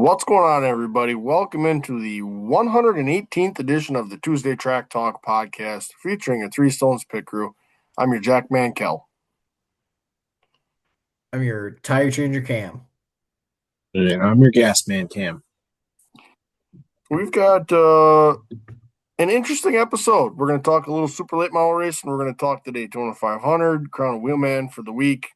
What's going on, everybody? Welcome into the 118th edition of the Tuesday Track Talk podcast featuring a Three Stones pit crew. I'm your Jack Mankel. I'm your tire changer Cam. And I'm your gas man, Cam. We've got an interesting episode. We're going to talk a little super late model race, and we're going to talk the Daytona 500, crown a Wheelman for the week,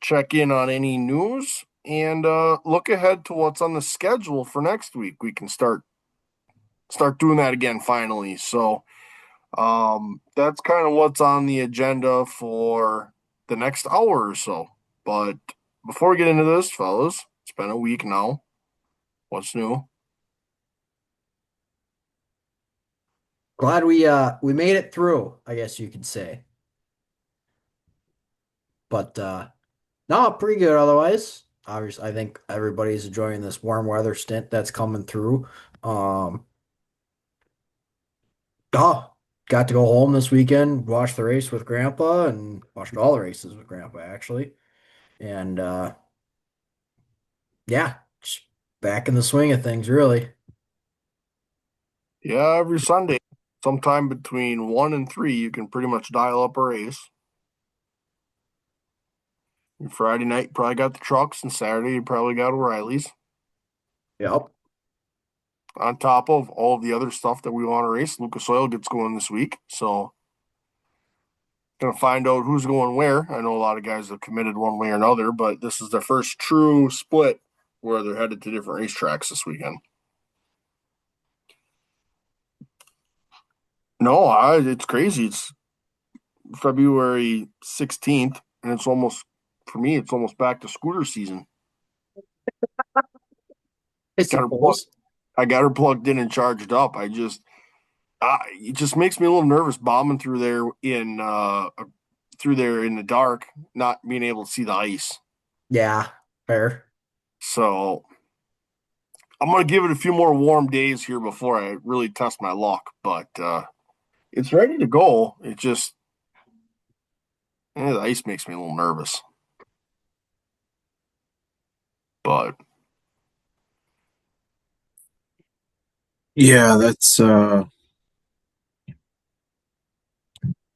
check in on any news, and look ahead to what's on the schedule for next week. We can start doing that again finally. So that's kind of what's on the agenda for the next hour or so. But before we get into this, fellas, it's been a week now. What's new? Glad we made it through, I guess you could say. But no, pretty good otherwise. Obviously, I think everybody's enjoying this warm weather stint that's coming through. Um oh, got to go home this weekend, watch the race with Grandpa and watched all the races with Grandpa actually. And yeah, just back in the swing of things really. Yeah, every Sunday, sometime between 1 and 3, you can pretty much dial up a race. And Friday night, you probably got the trucks, and Saturday, you probably got O'Reilly's. Yep. On top of all of the other stuff that we want to race, Lucas Oil gets going this week. So, gonna find out who's going where. I know a lot of guys have committed one way or another, but this is their first true split where they're headed to different racetracks this weekend. No, it's crazy. It's February 16th, and it's almost, for me, it's almost back to scooter season. I Got her plug, suppose. I got her plugged in and charged up. It just makes me a little nervous bombing through there in the dark, not being able to see the ice. Yeah, fair. So I'm gonna give it a few more warm days here before I really test my luck. But it's ready to go. It just the ice makes me a little nervous. But Yeah, that's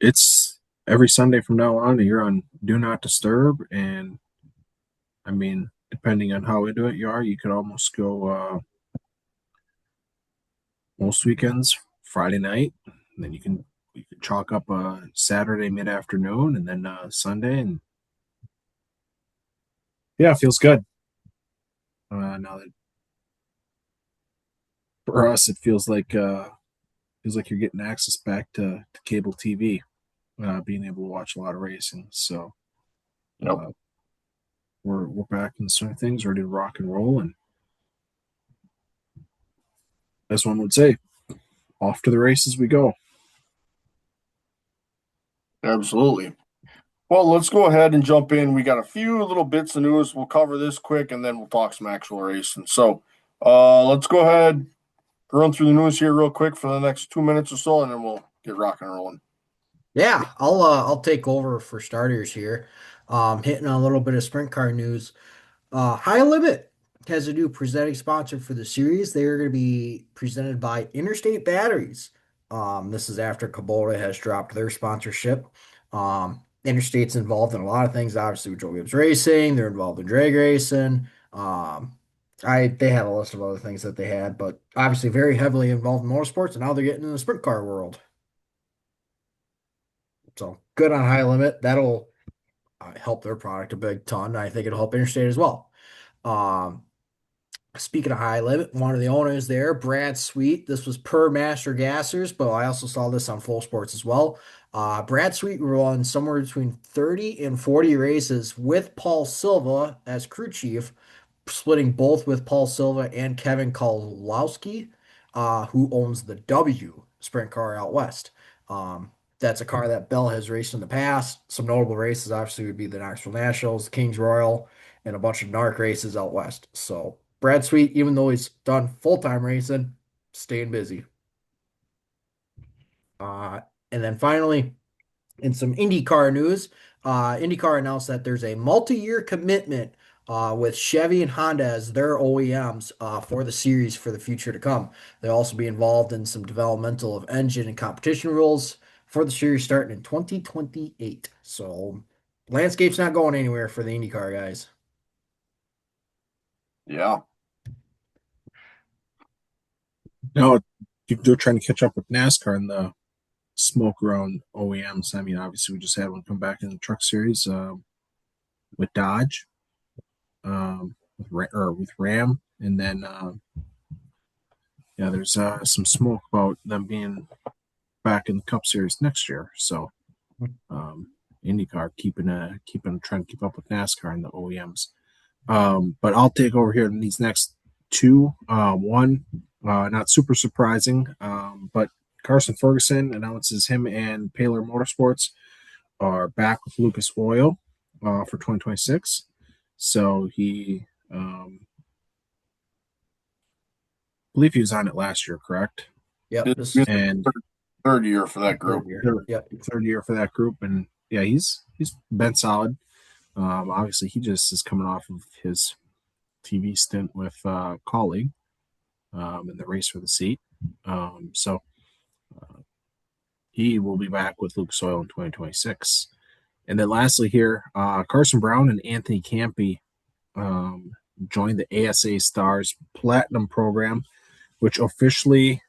it's every Sunday from now on. You're on Do Not Disturb, and I mean, depending on how into it you are, you could almost go most weekends Friday night, and then you can chalk up a Saturday mid afternoon, and then Sunday, and yeah, it feels good. Now that for us, it feels like you're getting access back to cable TV, being able to watch a lot of racing. So yep, uh, we're back in the swing of things, ready to rock and roll, and as one would say, off to the races we go. absolutely. Well, let's go ahead and jump in. We got a few little bits of news. We'll cover this quick, and then we'll talk some actual racing. So, let's go ahead, run through the news here real quick for the next 2 minutes or so, and then we'll get rocking and rolling. Yeah, I'll take over for starters here. Hitting on a little bit of sprint car news. High Limit has a new presenting sponsor for the series. They are going to be presented by Interstate Batteries. This is after Kubota has dropped their sponsorship. Interstate's involved in a lot of things, obviously with Joe Gibbs Racing. They're involved in drag racing. They have a list of other things that they had, but obviously very heavily involved in motorsports, and now they're getting in the sprint car world. So good on High Limit. That'll help their product a big ton. I think it'll help Interstate as well. Um, Speaking of High Limit, one of the owners there, Brad Sweet. This was per Master Gassers, but I also saw this on Full Sports as well. Brad Sweet run somewhere between 30 and 40 races with Paul Silva as crew chief, splitting both with Paul Silva and Kevin Kowalski, who owns the W Sprint Car out west. That's a car that Bell has raced in the past. Some notable races obviously would be the Knoxville Nationals, Kings Royal, and a bunch of NARC races out west. So Brad Sweet, even though he's done full-time racing, staying busy. Uh, and then finally, in some IndyCar news, IndyCar announced that there's a multi-year commitment with Chevy and Honda as their OEMs for the series for the future to come. They'll also be involved in some developmental of engine and competition rules for the series starting in 2028. So landscape's not going anywhere for the IndyCar guys. Yeah. No, they're trying to catch up with NASCAR in the smoke around OEMs. I mean, obviously, we just had one come back in the truck series with Dodge, with Ram, and then yeah, there's some smoke about them being back in the Cup Series next year. So IndyCar keeping trying to keep up with NASCAR and the OEMs. But I'll take over here in these next two. One, not super surprising, but Carson Ferguson announces him and Paler Motorsports are back with Lucas Oil for 2026. So he, I believe he was on it last year, correct? Yep, It's this is And third year for that group. third year. third, Yep. third year for that group, and yeah, he's been solid. Obviously, he just is coming off of his TV stint with Colleague in the race for the seat. So he will be back with Lucas Oil in 2026. And then lastly here, Carson Brown and Anthony Campy joined the ASA Stars Platinum program, which officially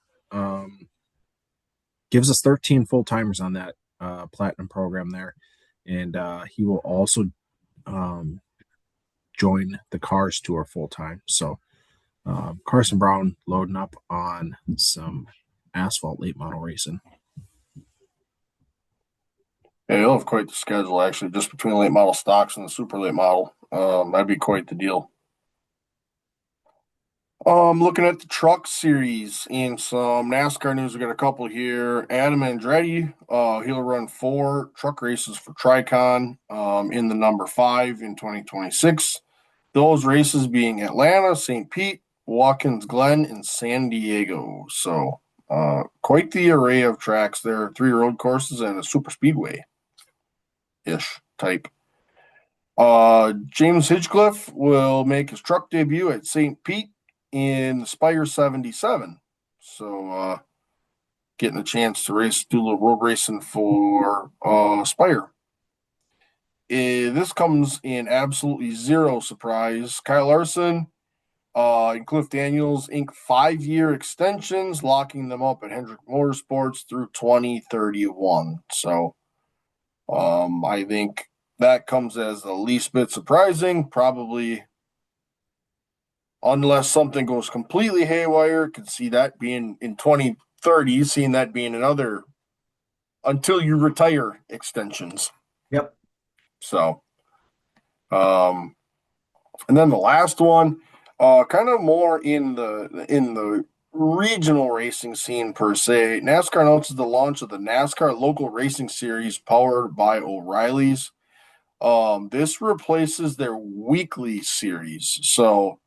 gives us 13 full-timers on that Platinum program there. And he will also join the Cars Tour full-time. So Carson Brown loading up on some asphalt late model racing. Yeah, he'll have quite the schedule, actually, just between late model stocks and the super late model. That'd be quite the deal. Looking at the truck series and some NASCAR news, we got a couple here. Adam Andretti, he'll run 4 truck races for Tricon in the number 5 in 2026. Those races being Atlanta, St. Pete, Watkins Glen, and San Diego. So quite the array of tracks there. 3 road courses and a super speedway ish type. James Hinchcliffe will make his truck debut at St. Pete in the Spire 77. So getting a chance to do a little road racing for Spire. This comes in absolutely zero surprise. Kyle Larson and Cliff Daniels ink 5-year extensions, locking them up at Hendrick Motorsports through 2031. So I think that comes as the least bit surprising. Probably, unless something goes completely haywire, could see that being in 2030, seeing that being another until you retire extensions. Yep. So, and then the last one, kind of more in the regional racing scene per se. NASCAR announces the launch of the NASCAR Local Racing Series powered by O'Reilly's. This replaces their weekly series. So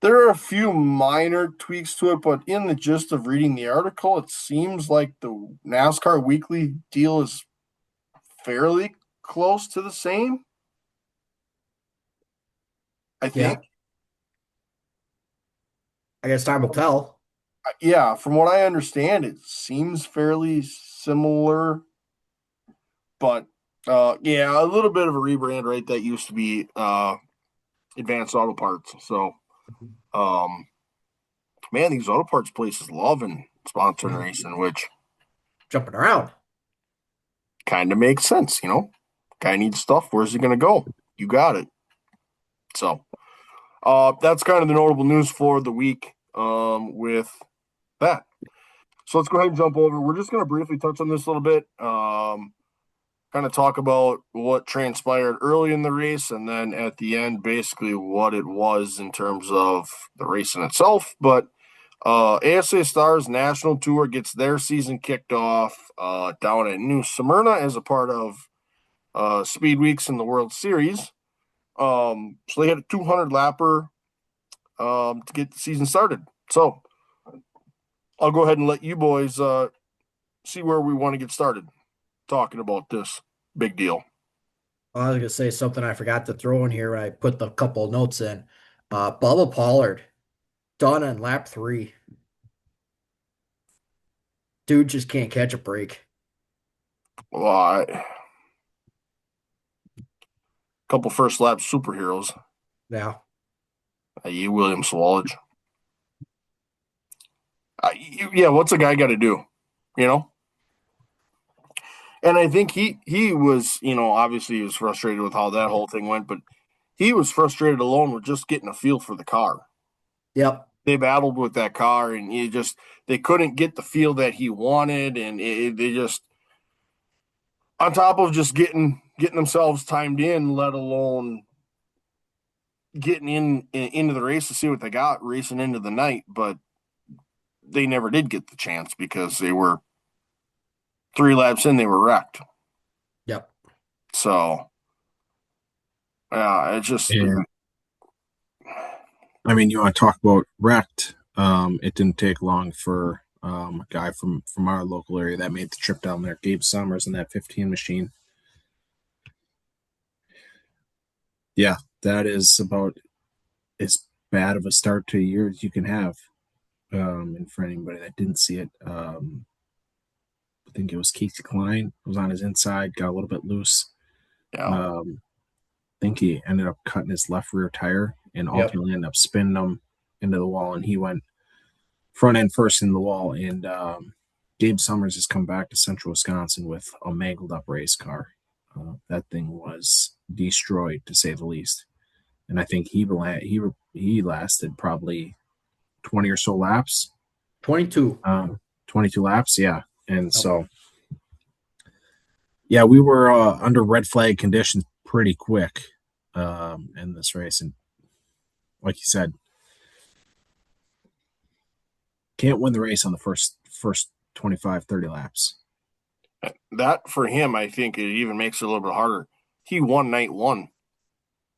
there are a few minor tweaks to it, but in the gist of reading the article, it seems like the NASCAR weekly deal is fairly close to the same. I think. Yeah. I guess time will tell. Yeah, from what I understand, it seems fairly similar. But yeah, a little bit of a rebrand, right? That used to be Advanced Auto Parts. So man, these auto parts places loving sponsoring racing, which Jumping around. kind of makes sense, you know. Guy needs stuff. Where's he gonna go? You got it. So that's kind of the notable news for the week with that. So let's go ahead and jump over. We're just gonna briefly touch on this a little bit. Kind of talk about what transpired early in the race, and then at the end, basically what it was in terms of the racing itself. But ASA Stars National Tour gets their season kicked off down at New Smyrna as a part of Speed Weeks in the World Series. So they had a 200 lapper to get the season started. So I'll go ahead and let you boys see where we want to get started talking about this big deal. I was gonna say something I forgot to throw in here when I put the couple of notes in. Bubba Pollard, done on lap 3. Dude just can't catch a break. Well, couple first lap superheroes. Yeah. You William Swallage. Yeah, what's a guy got to do? You know. And I think he was, obviously he was frustrated with how that whole thing went, but he was frustrated alone with just getting a feel for the car. Yep. They battled with that car, and they couldn't get the feel that he wanted, and they just on top of just getting themselves timed in, let alone getting into the race to see what they got, racing into the night, but they never did get the chance because they were 3 laps in, they were wrecked. Yep. So, it's just. And I mean, you want to talk about wrecked? It didn't take long for a guy from our local area that made the trip down there, Gabe Summers, in that 15 machine. Yeah, that is about as bad of a start to a year as you can have. And for anybody that didn't see it, I think it was Casey Klein was on his inside, got a little bit loose. Yeah. I think he ended up cutting his left rear tire and Yep. ultimately ended up spinning him into the wall, and he went front end first in the wall. And Gabe Summers has come back to Central Wisconsin with a mangled up race car. That thing was destroyed, to say the least. And I think he lasted probably 20 or so laps. 22. 22 laps, yeah. And Yep. so, yeah, we were under red flag conditions pretty quick in this race. And like you said, can't win the race on the first 25, 30 laps. That for him, I think it even makes it a little bit harder. He won night 1.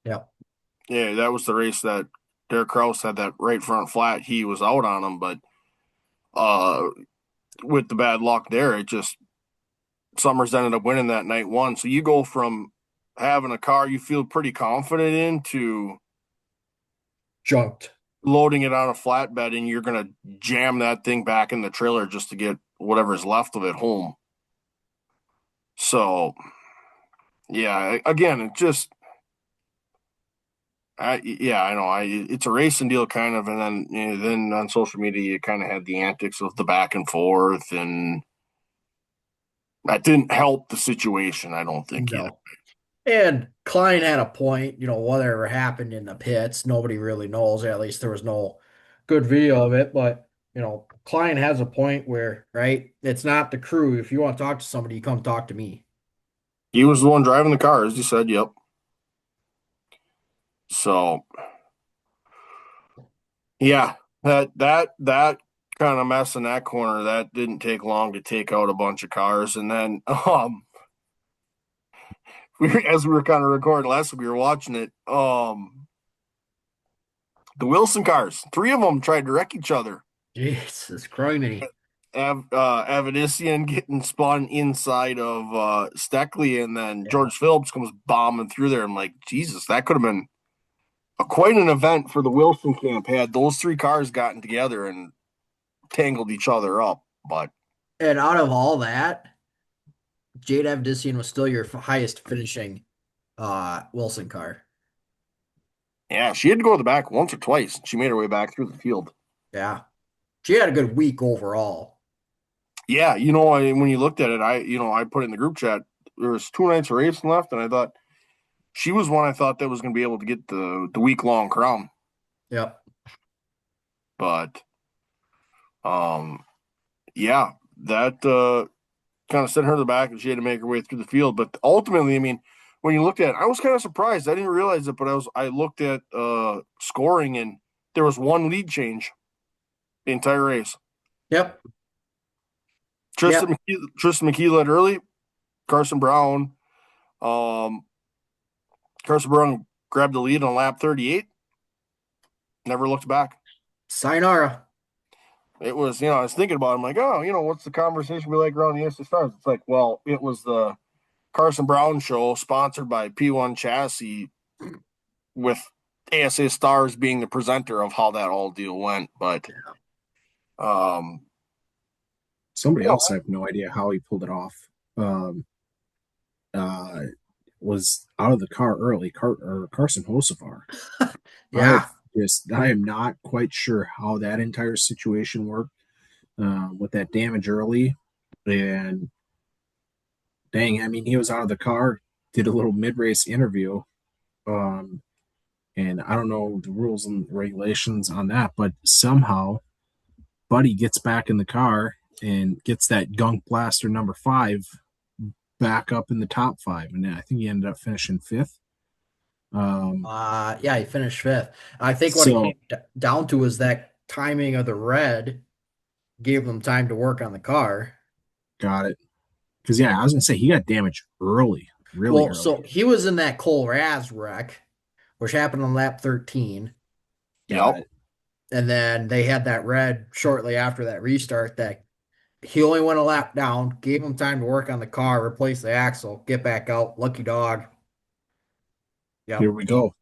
Yep. Yeah, that was the race that Derek Kraus had that right front flat. He was out on him, but with the bad luck there, it just Summers ended up winning that night 1. So you go from having a car you feel pretty confident in to Junked. loading it on a flatbed, and you're gonna jam that thing back in the trailer just to get whatever's left of it home. So, yeah, again, it just, I know, it's a racing deal kind of, and then then on social media you kind of had the antics of the back and forth, and that didn't help the situation. I don't think either. No. And Klein had a point, whatever happened in the pits, nobody really knows. At least there was no good video of it, but Klein has a point where, right, it's not the crew. If you want to talk to somebody, you come talk to me. He was the one driving the car, as you said. Yep. So, yeah, that kind of mess in that corner, that didn't take long to take out a bunch of cars, and then as we were kind of recording last week, we were watching it. The Wilson cars, 3 of them tried to wreck each other. Jesus Christ. Avedisian getting spun inside of Steckley, and then Yeah. George Phillips comes bombing through there. I'm like, Jesus, that could have been quite an event for the Wilson camp had those 3 cars gotten together and tangled each other up. But And out of all that, Jade Avdisian was still your highest finishing Wilson car. yeah, she had to go to the back once or twice. She made her way back through the field. Yeah. She had a good week overall. Yeah, when you looked at it, I put it in the group chat. There was 2 nights of racing left, and I thought she was one I thought that was going to be able to get the week-long crown. Yep. But, yeah, that kind of sent her to the back, and she had to make her way through the field. But ultimately, I mean, when you looked at it, I was kind of surprised. I didn't realize it, but I looked at scoring, and there was 1 lead change the entire race. Yep. Tristan McKee led early. Carson Brown grabbed the lead on lap 38. Never looked back. Sayonara. It was, I was thinking about it. I'm like, oh, what's the conversation be like around the ASA stars? It's like, well, it was the Carson Brown show sponsored by P1 Chassis with ASA Stars being the presenter of how that all deal went. But somebody else, I have no idea how he pulled it off. Uh, was out of the car early, Carson Hocevar. Yeah. I am not quite sure how that entire situation worked with that damage early. And dang, I mean, he was out of the car, did a little mid-race interview. And I don't know the rules and regulations on that, but somehow Buddy gets back in the car and gets that gunk blaster number 5 back up in the top 5. And I think he ended up finishing 5th. Yeah, he finished 5th. I think what it So came down to was that timing of the red gave them time to work on the car. got it. Because, yeah, I was going to say he got damaged early, really Well, early. so he was in that Cole Raz wreck, which happened on lap 13. Got it. And then they had that red shortly after that restart that he only went a lap down, gave him time to work on the car, replace the axle, get back out. Lucky dog. Here Yep. we go.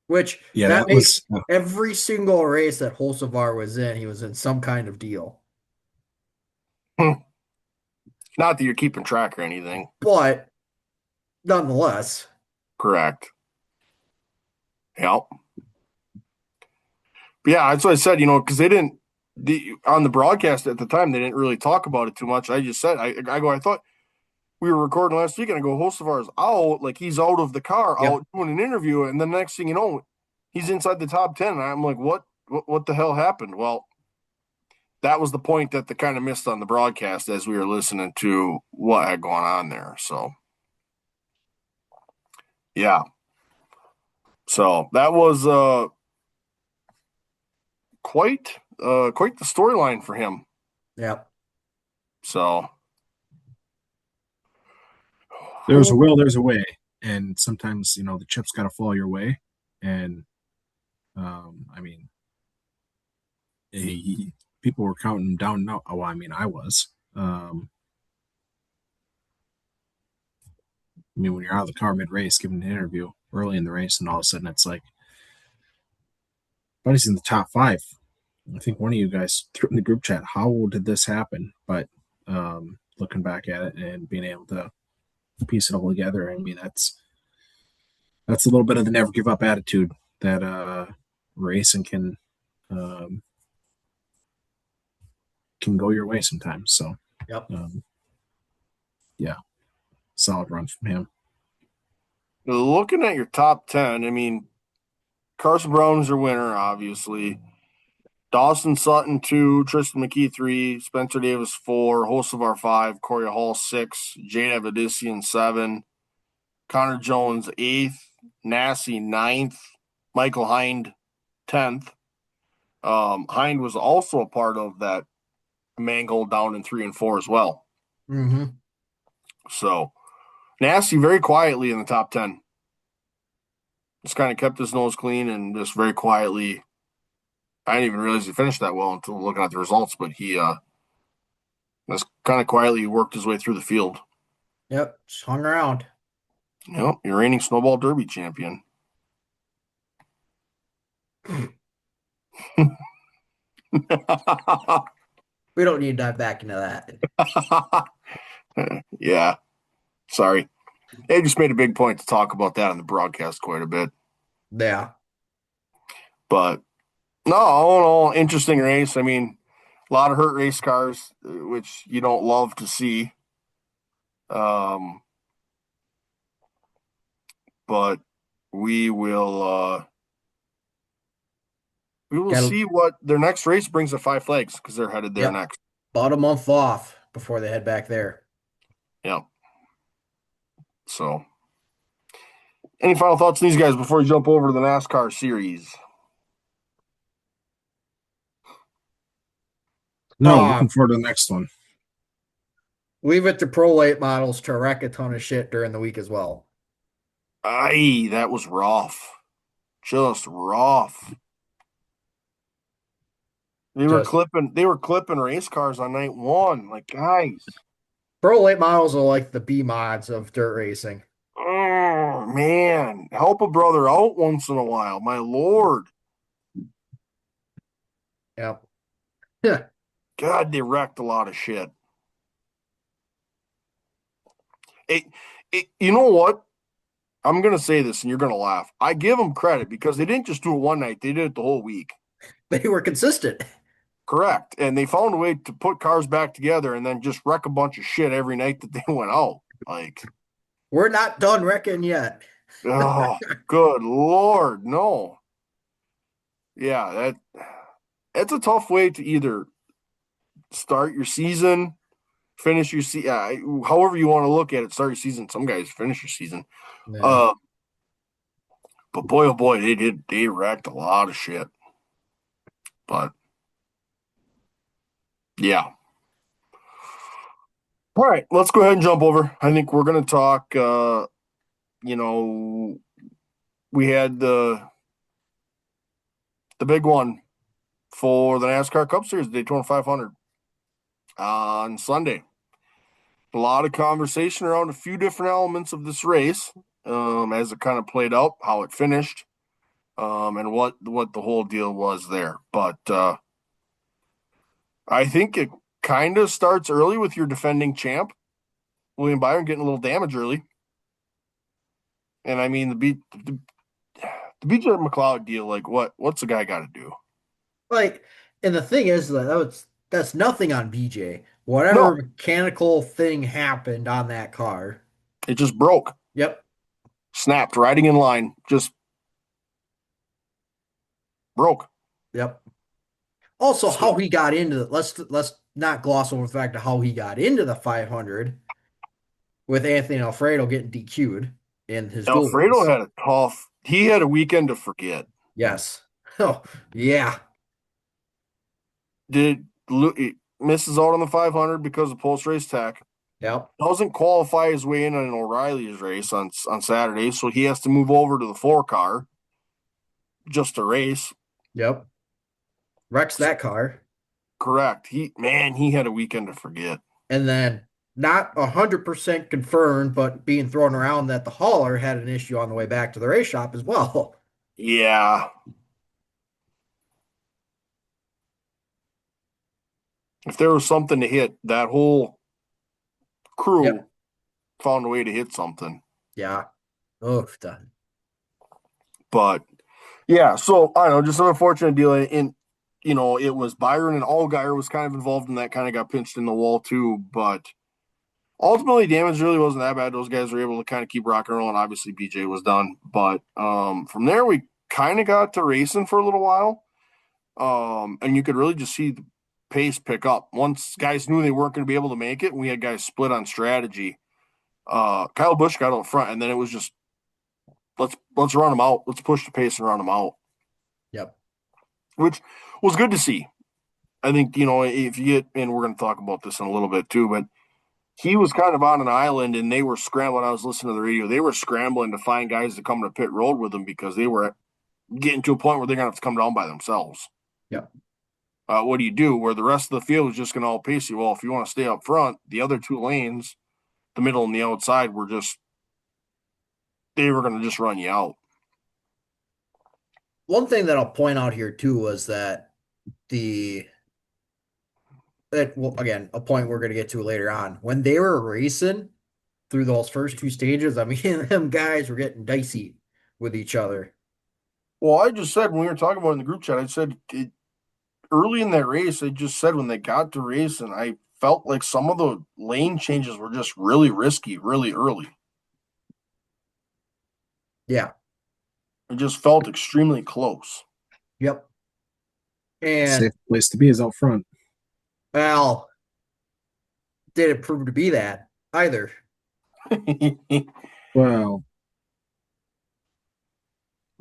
Which Yeah, that that makes was every single race that Holsevar was in, he was in some kind of deal. not that you're keeping track or anything. But nonetheless. Correct. Yep. But yeah, that's what I said, because they didn't, on the broadcast at the time, they didn't really talk about it too much. I just said, I thought we were recording last week and I go, Hocevar's out, like he's out of the car, Yep. out doing an interview. And the next thing you know, he's inside the top 10. And I'm like, what the hell happened? Well, that was the point that they kind of missed on the broadcast as we were listening to what had gone on there. So, yeah. So that was quite the storyline for him. Yep. So there's a will, there's a way, and sometimes the chips got to fall your way. And I mean, people were counting him down. No, well, I mean, I was. I mean, when you're out of the car mid-race, giving an interview early in the race, and all of a sudden it's like, Buddy's in the top 5. I think one of you guys threw in the group chat, how did this happen? But looking back at it and being able to piece it all together, I mean, that's a little bit of the never give up attitude that racing can go your way sometimes. So, Yep. Yeah, solid run from him. Looking at your top 10, I mean, Carson Brown's your winner, obviously. Dawson Sutton 2, Tristan McKee 3, Spencer Davis 4, Hocevar 5, Corey Hall 6, Jane Avedissian 7, Connor Jones 8th, Nassie 9th, Michael Hind 10th. Hind was also a part of that mangle down in 3 and 4 as well. Mm-hmm. So Nassie very quietly in the top 10. Just kind of kept his nose clean and just very quietly. I didn't even realize he finished that well until looking at the results, but he just kind of quietly worked his way through the field. Yep. Just hung around. Yep, your reigning Snowball Derby champion. We don't need to dive back into that. Yeah. Sorry. They just made a big point to talk about that on the broadcast quite a bit. Yeah. But no, all in all, interesting race. I mean, a lot of hurt race cars, which you don't love to see. But we will see what their next race brings at Five Flags because they're headed there next. About a month off before they head back there. Yeah. So, any final thoughts on these guys before we jump over to the NASCAR series? No, looking forward to the next one. Leave it to pro late models to wreck a ton of shit during the week as well. Aye, that was rough. Just rough. They were clipping race cars on night 1. Like, guys. Pro late models are like the B mods of dirt racing. Oh man, help a brother out once in a while. My lord, Yep. Yeah. God, they wrecked a lot of shit. It, you know what? I'm gonna say this, and you're gonna laugh. I give them credit because they didn't just do it one night; they did it the whole week. They were consistent. Correct, and they found a way to put cars back together, and then just wreck a bunch of shit every night that they went out. Like, We're not done wrecking yet. oh, good lord, no. Yeah, that's a tough way to either start your season, finish your season, however you want to look at it. Start your season. Some guys finish your season. Yeah. Uh, but boy, oh boy, they wrecked a lot of shit. But yeah. All right, let's go ahead and jump over. I think we're gonna talk. You know, we had the big one for the NASCAR Cup Series, Daytona 500 on Sunday. A lot of conversation around a few different elements of this race, as it kind of played out, how it finished, and what the whole deal was there. But I think it kind of starts early with your defending champ, William Byron, getting a little damage early. And I mean the BJ McLeod deal, like what's the guy got to do? Like, and the thing is that's nothing on BJ. Whatever No, mechanical thing happened on that car. it just broke, Yep. snapped, riding in line, just broke. Yep. Also, how So he got into let's not gloss over the fact of how he got into the 500 with Anthony Alfredo getting DQ'd in his dual Alfredo race. had a tough. He had a weekend to forget. Yes. Oh, yeah. Did he misses out on the 500 because of post race tech. Yep. Doesn't qualify his way in an O'Reilly's race on Saturday, so he has to move over to the 4 car just to race. Yep. Wrecks So, that car. correct. He had a weekend to forget. And then not 100% confirmed, but being thrown around that the hauler had an issue on the way back to the race shop as well. Yeah, if there was something to hit, that whole crew Yep. found a way to hit something. Yeah. Oh, done. But yeah, so I don't know, just an unfortunate deal. And it was Byron and Allgaier was kind of involved in that, kind of got pinched in the wall too. But ultimately, damage really wasn't that bad. Those guys were able to kind of keep rock and roll, and obviously BJ was done. But from there, we kind of got to racing for a little while, and you could really just see the pace pick up once guys knew they weren't going to be able to make it. And we had guys split on strategy. Kyle Busch got out front, and then it was just let's run them out. Let's push the pace and run them out, Yep. which was good to see. I think, if you get, and we're going to talk about this in a little bit too, but he was kind of on an island and they were scrambling. I was listening to the radio. They were scrambling to find guys to come to pit road with them because they were getting to a point where they're going to have to come down by themselves. Yep. What do you do where the rest of the field is just going to outpace you? Well, if you want to stay up front, the other 2 lanes, the middle and the outside, they were going to just run you out. One thing that I'll point out here too was well, again, a point we're going to get to later on. When they were racing through those first two stages, I mean, them guys were getting dicey with each other. Well, I just said when we were talking about it in the group chat, I said early in that race, I just said when they got to race, and I felt like some of the lane changes were just really risky, really early. Yeah. It just felt extremely close. Yep. And Safe place to be is out front. well, didn't prove to be that either. Well,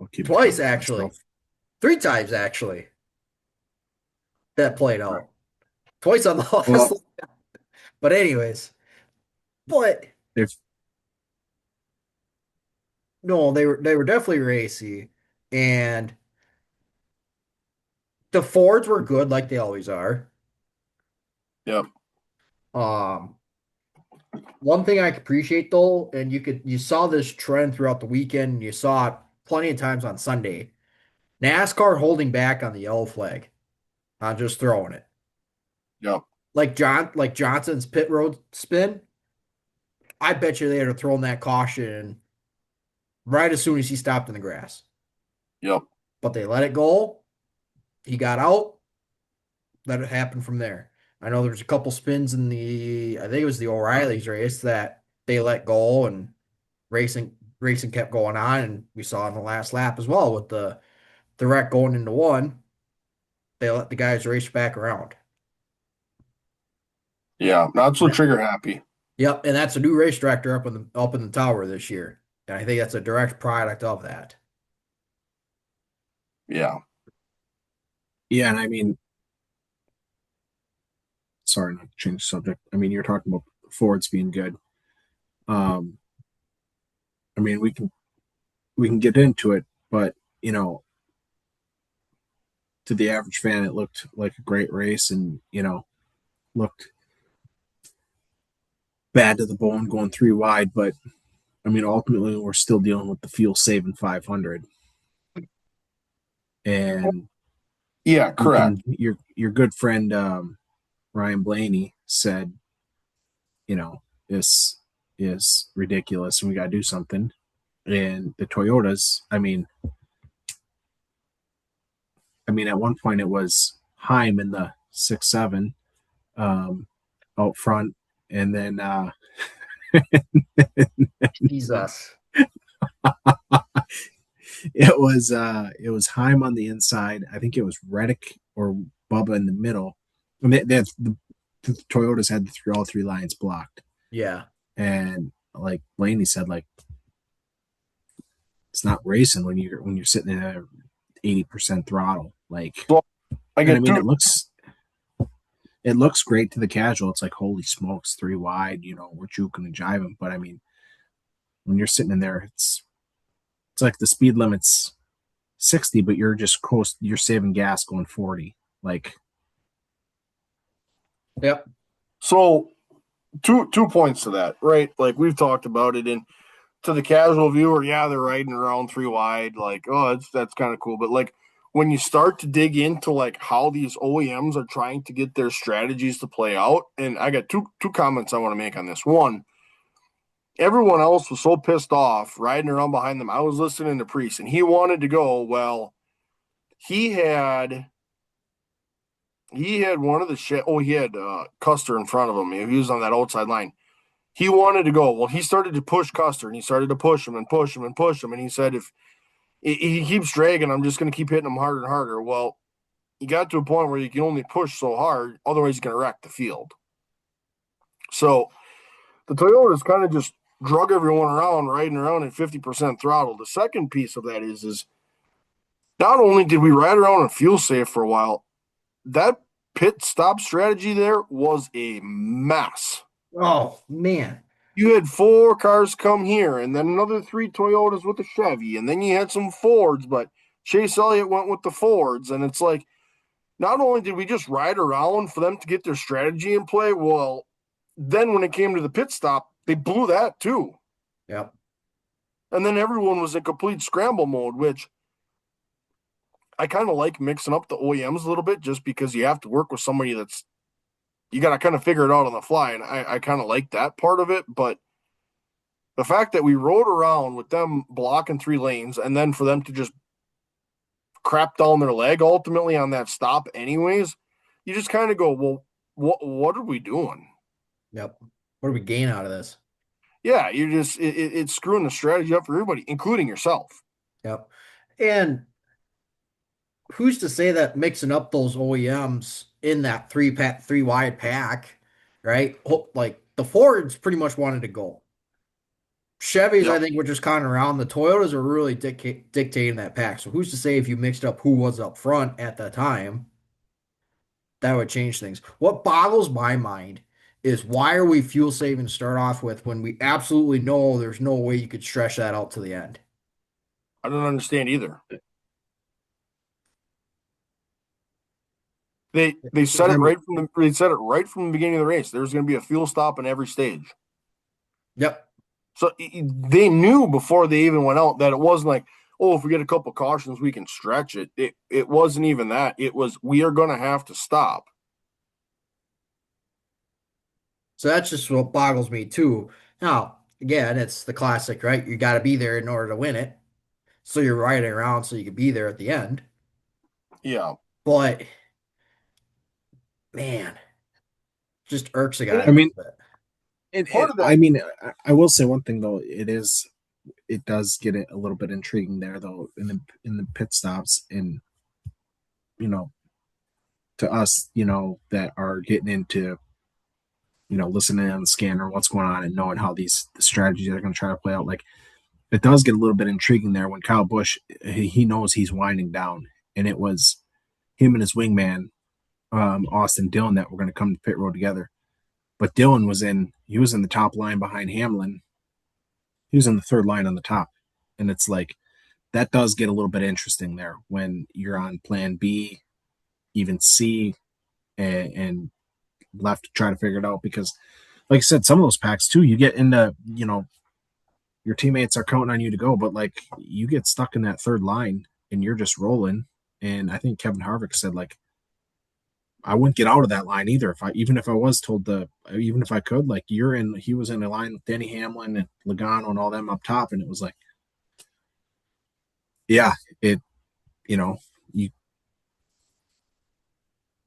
I'll keep it Twice coming to actually. myself. 3 times actually. That played out. Twice on the last. Well, But anyways, but if no, they were definitely racy, and the Fords were good like they always are. Yep. Um, one thing I appreciate though, and you saw this trend throughout the weekend, and you saw it plenty of times on Sunday. NASCAR holding back on the yellow flag, on just throwing it. Yep. Like Johnson's pit road spin. I bet you they'd have thrown that caution right as soon as he stopped in the grass. Yep. But they let it go. He got out. Let it happen from there. I know there was a couple spins in I think it was the O'Reilly's race that they let go and racing kept going on, and we saw in the last lap as well with the wreck going into one. They let the guys race back around. Yeah. Not so trigger happy. Yep, and that's a new race director up in the tower this year. And I think that's a direct product of that. Yeah. Yeah, and I mean, sorry not to change the subject. I mean, you're talking about Fords being good. Um, I mean, we can get into it, but you know, to the average fan, it looked like a great race, and looked bad to the bone going 3 wide. But I mean, ultimately, we're still dealing with the fuel saving 500, and Yeah. Correct. your good friend Ryan Blaney said, this is ridiculous, and we got to do something. And the Toyotas, I mean, at one point it was Heim in the 6-7 out front, and then Jesus. it was Heim on the inside. I think it was Reddick or Bubba in the middle. And the Toyotas had all three lines blocked, Yeah. and like Blaney said, like it's not racing when you're sitting at 80% throttle. Like, So I and I get mean, two. it looks great to the casual. It's like, holy smokes, 3 wide. We're juking and jiving. But I mean, when you're sitting in there, it's like the speed limit's 60, but you're saving gas going 40. Like, Yep. So two points to that, right? Like we've talked about it, and to the casual viewer, yeah, they're riding around 3 wide, like, oh, that's kind of cool. But like when you start to dig into like how these OEMs are trying to get their strategies to play out, and I got two comments I want to make on this. One, everyone else was so pissed off riding around behind them. I was listening to Priest, and he wanted to go. Well, he had one of the shit. Oh, he had Custer in front of him. He was on that outside line. He wanted to go. Well, he started to push Custer, and he started to push him and push him and push him. And he said, if he keeps dragging, I'm just going to keep hitting him harder and harder. Well, he got to a point where you can only push so hard, otherwise, he's going to wreck the field. So the Toyotas kind of just drug everyone around, riding around at 50% throttle. The second piece of that is not only did we ride around and fuel safe for a while, that pit stop strategy there was a mess. Oh, man. You had 4 cars come here, and then another 3 Toyotas with a Chevy, and then you had some Fords, but Chase Elliott went with the Fords. And it's like, not only did we just ride around for them to get their strategy in play, well, then when it came to the pit stop, they blew that too. Yep. And then everyone was in complete scramble mode, which I kind of like mixing up the OEMs a little bit just because you have to work with somebody you got to kind of figure it out on the fly. And I kind of like that part of it. But the fact that we rode around with them blocking 3 lanes and then for them to just crap down their leg ultimately on that stop anyways, you just kind of go, well, what are we doing? Yep. What do we gain out of this? Yeah, you're just it's screwing the strategy up for everybody, including yourself. Yep. And who's to say that mixing up those OEMs in that three wide pack, right? Like the Fords pretty much wanted to go. Chevys, Yep. I think, were just kind of around. The Toyotas are really dictating that pack. So who's to say if you mixed up who was up front at that time, that would change things. What boggles my mind is why are we fuel saving to start off with when we absolutely know there's no way you could stretch that out to the end? I don't understand either. They said it right from the beginning of the race. There's going to be a fuel stop in every stage. Yep. So they knew before they even went out that it wasn't like, oh, if we get a couple cautions, we can stretch it. It wasn't even that. It was we are going to have to stop. So that's just what boggles me too. Now, again, it's the classic, right? You got to be there in order to win it. So you're riding around so you can be there at the end. Yeah, But man, just irks a and guy a I little mean, bit. part of that, I mean, I will say one thing though. It does get it a little bit intriguing there though in the pit stops, and you know, to us, that are getting into listening on the scanner, what's going on, and knowing how the strategies are going to try to play out. Like it does get a little bit intriguing there when Kyle Busch he knows he's winding down, and it was him and his wingman Austin Dillon that were going to come to pit road together. But Dillon he was in the top line behind Hamlin. He was in the third line on the top, and it's like that does get a little bit interesting there when you're on plan B, even C, and left to try to figure it out because, like I said, some of those packs too, you get into your teammates are counting on you to go, but like you get stuck in that third line and you're just rolling. And I think Kevin Harvick said like I wouldn't get out of that line either even if I was told even if I could, like he was in a line with Denny Hamlin and Logano and all them up top, and it was like, yeah, it you know, you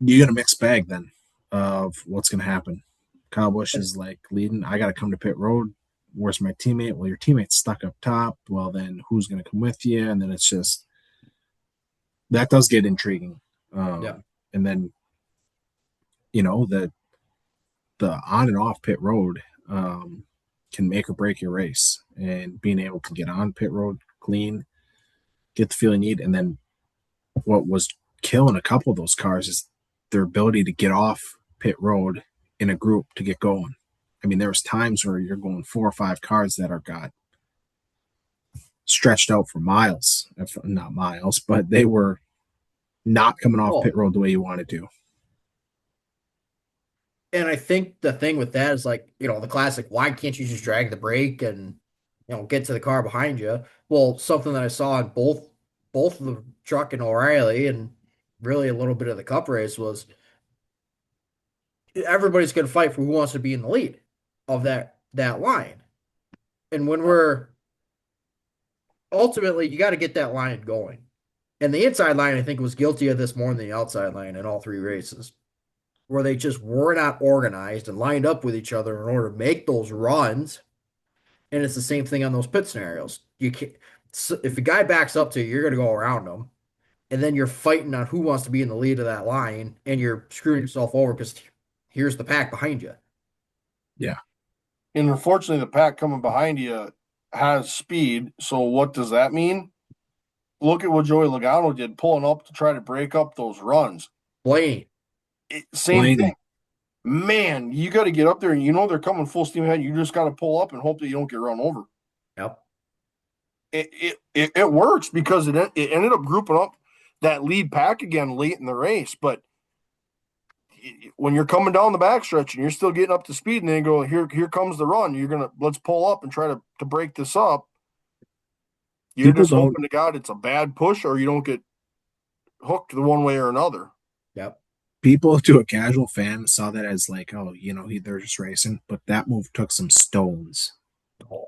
you get a mixed bag then of what's gonna happen. Kyle Busch is like leading, I gotta come to pit road. Where's my teammate? Well, your teammate's stuck up top. Well, then who's gonna come with you? And then it's just that does get intriguing. Yeah. And then the on and off pit road can make or break your race, and being able to get on pit road clean, get the feel you need, and then what was killing a couple of those cars is their ability to get off pit road in a group to get going. I mean, there was times where you're going 4 or 5 cars that are got stretched out for miles, if not miles, but they were not coming off Oh, pit road the way you wanted to. and I think the thing with that is like, the classic, why can't you just drag the brake and, get to the car behind you? Well, something that I saw in both of the truck and O'Reilly and really a little bit of the cup race was everybody's going to fight for who wants to be in the lead of that line. And when we're ultimately, you got to get that line going. And the inside line, I think, was guilty of this more than the outside line in all 3 races, where they just were not organized and lined up with each other in order to make those runs. And it's the same thing on those pit scenarios. You can't, so if a guy backs up to you, you're going to go around them, and then you're fighting on who wants to be in the lead of that line, and you're screwing yourself over because here's the pack behind you. Yeah. and unfortunately, the pack coming behind you has speed. So what does that mean? Look at what Joey Logano did, pulling up to try to break up those runs. Blaney. Same thing. Blaney. Man, you got to get up there, and they're coming full steam ahead. You just got to pull up and hope that you don't get run over. Yep. It works because it ended up grouping up that lead pack again late in the race. But when you're coming down the backstretch and you're still getting up to speed, and then go here comes the run. Let's pull up and try to break this up. You're People just don't hoping to God it's a bad push or you don't get hooked the one way or another. Yep. People to a casual fan saw that as like, oh, they're just racing, but that move took some stones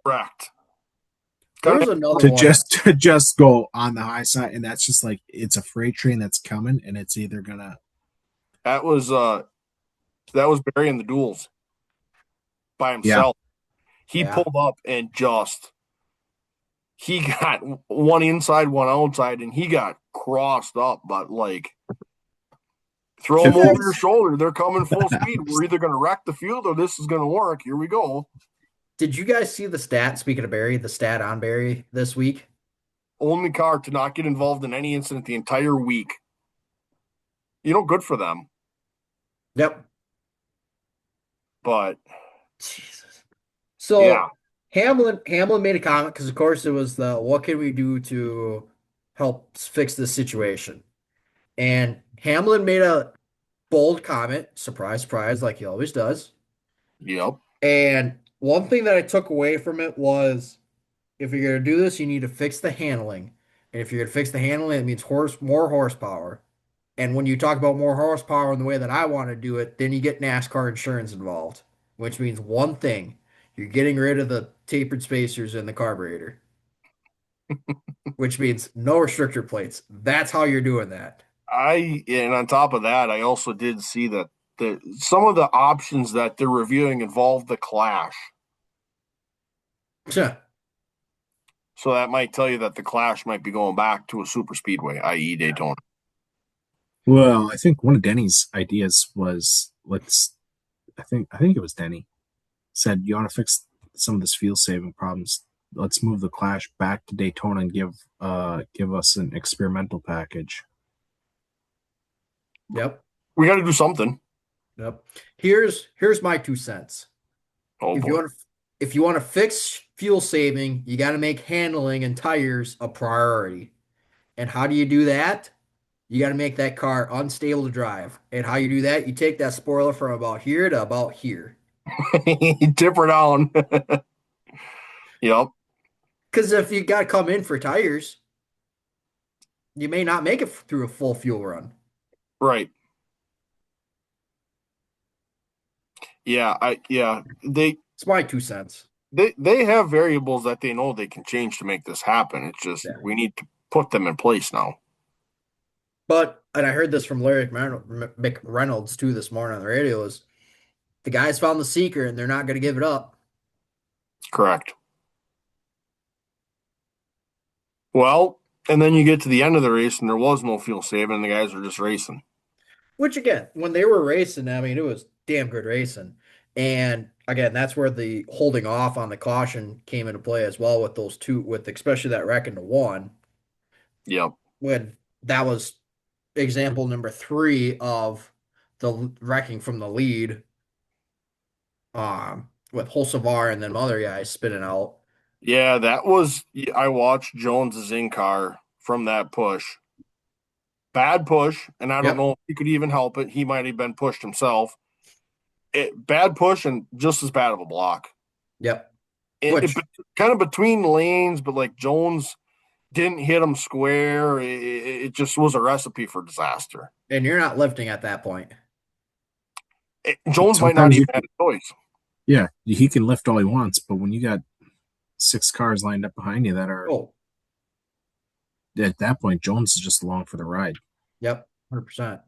Correct. There's another to one. just go on the high side, and that's just like it's a freight train that's coming, and it's either gonna. That was Barry in the duels by Yeah. himself. He Yeah. pulled up and he got one inside, one outside, and he got crossed up, but like throw them over your shoulder. They're coming full speed. We're either going to wreck the field or this is going to work. Here we go. Did you guys see the stat, speaking of Barry, the stat on Barry this week? Only car to not get involved in any incident the entire week. Good for them. Yep. But Jesus. So yeah, Hamlin made a comment because of course it was the what can we do to help fix this situation? And Hamlin made a bold comment, surprise, surprise, like he always does. yep. And One thing that I took away from it was if you're going to do this, you need to fix the handling. And if you're going to fix the handling, it means more horsepower. And when you talk about more horsepower in the way that I want to do it, then you get NASCAR insurance involved, which means one thing. You're getting rid of the tapered spacers in the carburetor, which means no restrictor plates. That's how you're doing that. And on top of that, I also did see that some of the options that they're reviewing involve the Clash. Yeah. So that might tell you that the Clash might be going back to a super speedway, i.e. Daytona. Well, I think one of Denny's ideas was I think it was Denny said you want to fix some of this fuel saving problems. Let's move the Clash back to Daytona and give us an experimental package. Yep. We got to do something. Yep. Here's my 2 cents. Oh If you boy. want to if you want to fix fuel saving, you got to make handling and tires a priority. And how do you do that? You got to make that car unstable to drive. And how you do that? You take that spoiler from about here to about here. Tip her down. Yep. Because if you got to come in for tires, you may not make it through a full fuel run. Right. Yeah. It's my 2 cents. They have variables that they know they can change to make this happen. It's just Yeah. we need to put them in place now. But, and I heard this from Larry McReynolds too this morning on the radio, is the guys found the secret and they're not going to give it up. Correct. Well, and then you get to the end of the race and there was no fuel saving and the guys were just racing. Which again, when they were racing, I mean, it was damn good racing. And again, that's where the holding off on the caution came into play as well with those two, with especially that wreck into one, Yep. when that was example number three of the wrecking from the lead, with Holsavar and then other guys spinning out. Yeah, that was I watched Jones's in car from that push. Bad push, and I don't Yep. know if he could even help it. He might have been pushed himself. Bad push and just as bad of a block. Yep. It Which, kind of between lanes, but like Jones didn't hit him square. It just was a recipe for disaster. and you're not lifting at that point. Jones might not Sometimes even you have a choice. Yeah, he can lift all he wants, but when you got 6 cars lined up behind you that are Oh, at that point, Jones is just along for the ride. yep. 100%.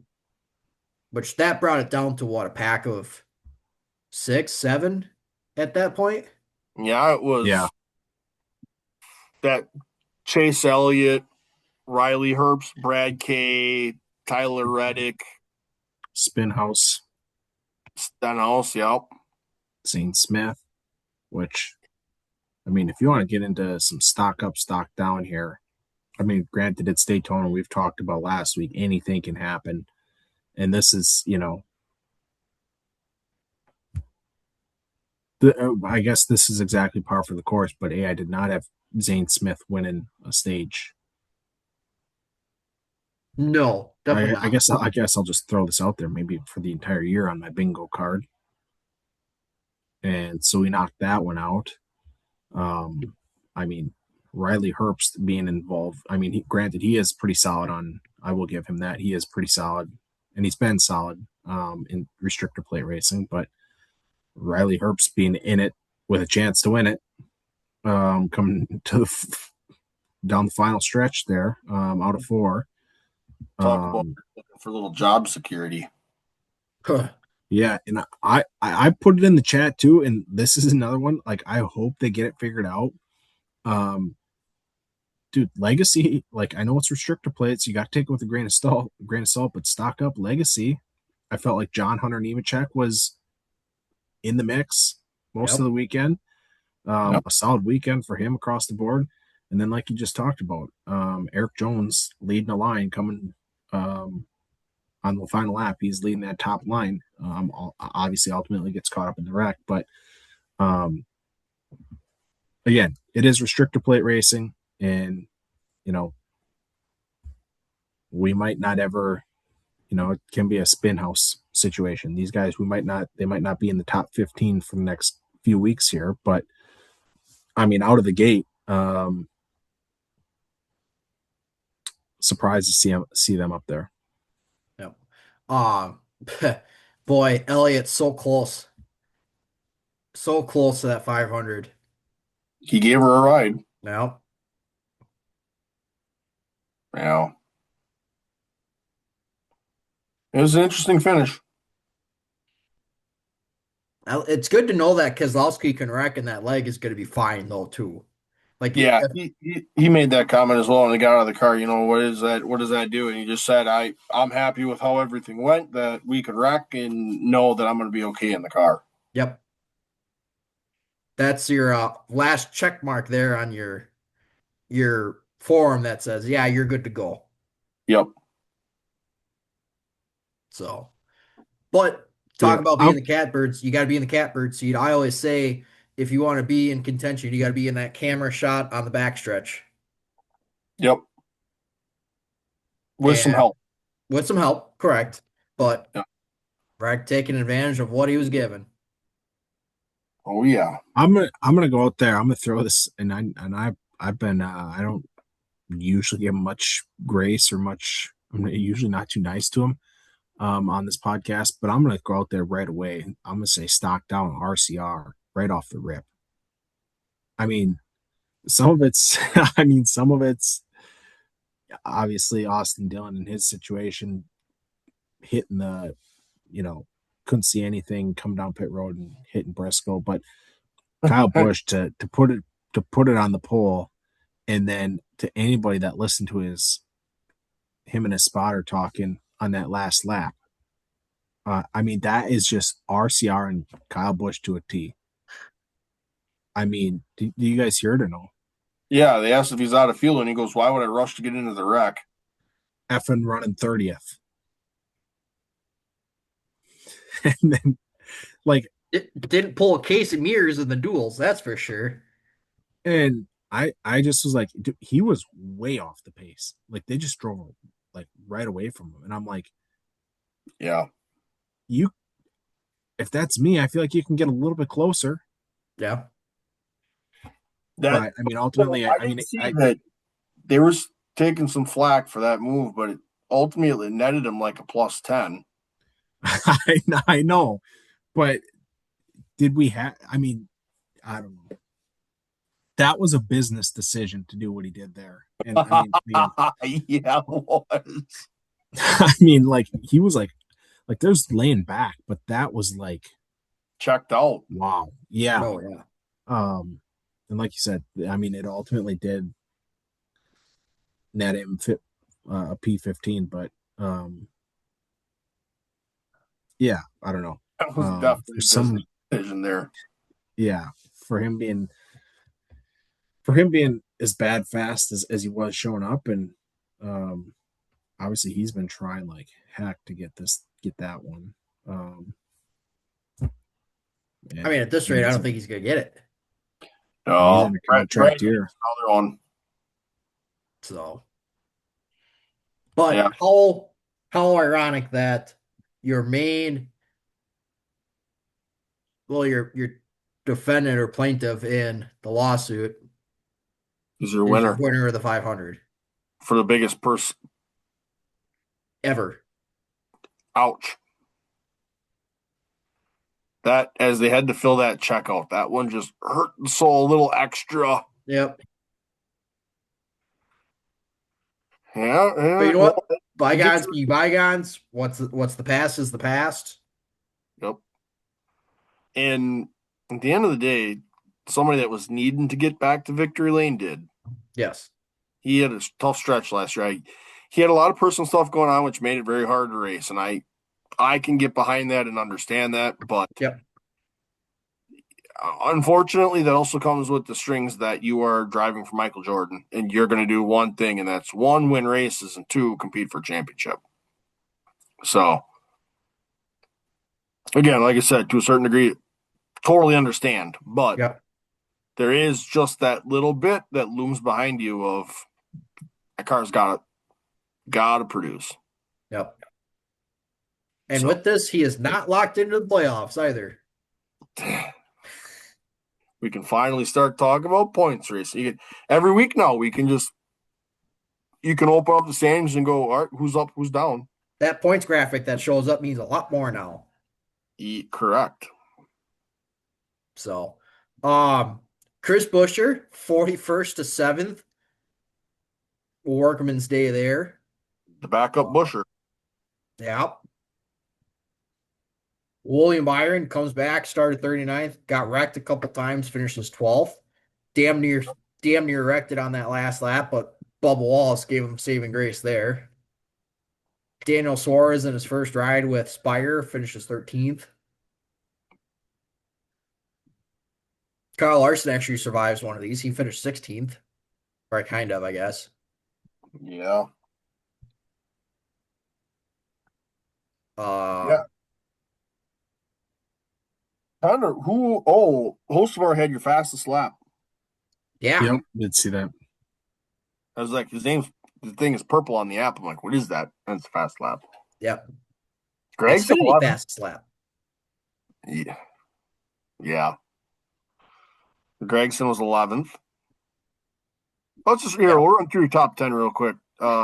Which that brought it down to what, a pack of 6, 7 at that point? Yeah, it was Yeah. that Chase Elliott, Riley Herbst, Brad Kay, Tyler Reddick, Spinhouse, Stenhouse. Yep. Zane Smith, which, I mean, if you want to get into some stock up, stock down here, I mean, granted, it's Daytona. We've talked about last week. Anything can happen. And this is, I guess this is exactly par for the course, but I did not have Zane Smith winning a stage. No, definitely I not. guess I'll just throw this out there, maybe for the entire year on my bingo card. And so we knocked that one out. I mean, Riley Herbst being involved. I mean, granted, he is pretty solid on. I will give him that. He is pretty solid, and he's been solid in restrictor plate racing. But Riley Herbst being in it with a chance to win it, coming to down the final stretch there, out of 4. Talk about looking for a little job security. Yeah, and I put it in the chat too, and this is another one. Like, I hope they get it figured out. Dude, Legacy, like, I know it's restrictor plates, you got to take it with a grain of salt, but stock up Legacy. I felt like John Hunter Nemechek was in the mix most of the weekend. A solid weekend for him across the board. And then, like you just talked about, Eric Jones leading the line coming on the final lap. He's leading that top line. Obviously, ultimately gets caught up in the wreck. But again, it is restrictor plate racing. And, we might not ever, it can be a spin house situation. These guys, they might not be in the top 15 for the next few weeks here, but I mean, out of the gate, surprised to see them up there. Yep. Um, boy, Elliott, so close to that 500. He gave her a ride. Now, Yeah. It was an interesting finish. it's good to know that Keselowski can wreck and that leg is going to be fine though too. Like, Yeah, he made that comment as well, and he got out of the car. You know, what is that? What does that do? And he just said, I'm happy with how everything went. That we could wreck and know that I'm going to be okay in the car." yep, that's your last check mark there on your form that says, yeah, you're good to go. Yep. So, but talk Yeah, about being the catbirds, you got to be in the catbird seat. I always say, if you want to be in contention, you got to be in that camera shot on the backstretch. Yep. With some And help. with some help, correct. But Yeah. Bragg taking advantage of what he was given. Oh yeah. I'm gonna go out there. I'm gonna throw this, and I've been I don't usually give him much grace or much. I'm usually not too nice to him on this podcast, but I'm gonna go out there right away. I'm gonna say stock down RCR right off the rip. I mean, some of it's some of it's obviously Austin Dillon in his situation hitting the, couldn't see anything coming down pit road and hitting Briscoe, but Kyle Busch to put it on the pole, and then to anybody that listened to him and his spotter talking on that last lap. I mean, that is just RCR and Kyle Busch to a T. I mean, do you guys hear it or no? Yeah, they asked if he's out of fuel, and he goes, "Why would I rush to get into the wreck?" Effing running 30th. And then, like, It didn't pull a case of mirrors in the duels, that's for sure. and I just was like, dude, he was way off the pace. Like, they just drove like right away from him. And I'm like, Yeah. if that's me, I feel like you can get a little bit closer. Yeah. That But I mean, ultimately, I didn't see that they were taking some flack for that move, but it ultimately netted him like a +10. I know, but did we have? I mean, I don't know. That was a business decision to do what he did there, and I mean, Yeah, it was. I mean, like he was like there's laying back, but that was like, Checked out. wow, yeah. Oh yeah. And like you said, I mean, it ultimately did net him a P15, but yeah, I don't know. That was For definitely a some, business decision there. yeah, for him being as bad fast as he was showing up, and um obviously he's been trying like heck to get that one. I mean, at this rate, I don't think he's gonna get it. He's No, in a contract year. another one. So, but Yeah. how ironic that your your defendant or plaintiff in the lawsuit He's your is your winner winner of the 500 for the biggest purse. ever. Ouch. That as they had to fill that checkout, that one just hurt the soul a little extra. Yep. Yeah, But you know well, what? Bygones be bygones. What's the past is the past. yep. And at the end of the day, somebody that was needing to get back to victory lane did. Yes. He had a tough stretch last year. He had a lot of personal stuff going on, which made it very hard to race. And I can get behind that and understand that. But Yep. unfortunately, that also comes with the strings that you are driving for Michael Jordan. And you're going to do one thing, and that's one, win races, and two, compete for a championship. So, again, like I said, to a certain degree, totally understand. But Yep. there is just that little bit that looms behind you of that car's gotta produce. Yep. And So with this, he is not locked into the playoffs either. We can finally start talking about points racing. Every week now, you can open up the standings and go, all right, who's up, who's down. That points graphic that shows up means a lot more now. Correct. So, Chris Buescher, 41st to 7th. Workman's Day there. The backup Buescher. Yeah. William Byron comes back, started 39th, got wrecked a couple times, finishes 12th. Damn near wrecked it on that last lap, but Bubba Wallace gave him saving grace there. Daniel Suarez in his first ride with Spire finishes 13th. Kyle Larson actually survives one of these. He finished 16th. Right, kind of, I guess. Yeah. Yeah. Connor, Holsmar had your fastest lap. Yeah. Yep, did see that. I was like, the thing is purple on the app. I'm like, what is that? And it's a fast lap. Yep. Gregson, Xfinity fastest lap. Yeah. Yeah. Gregson was 11th. Let's just we'll run through top 10 real quick.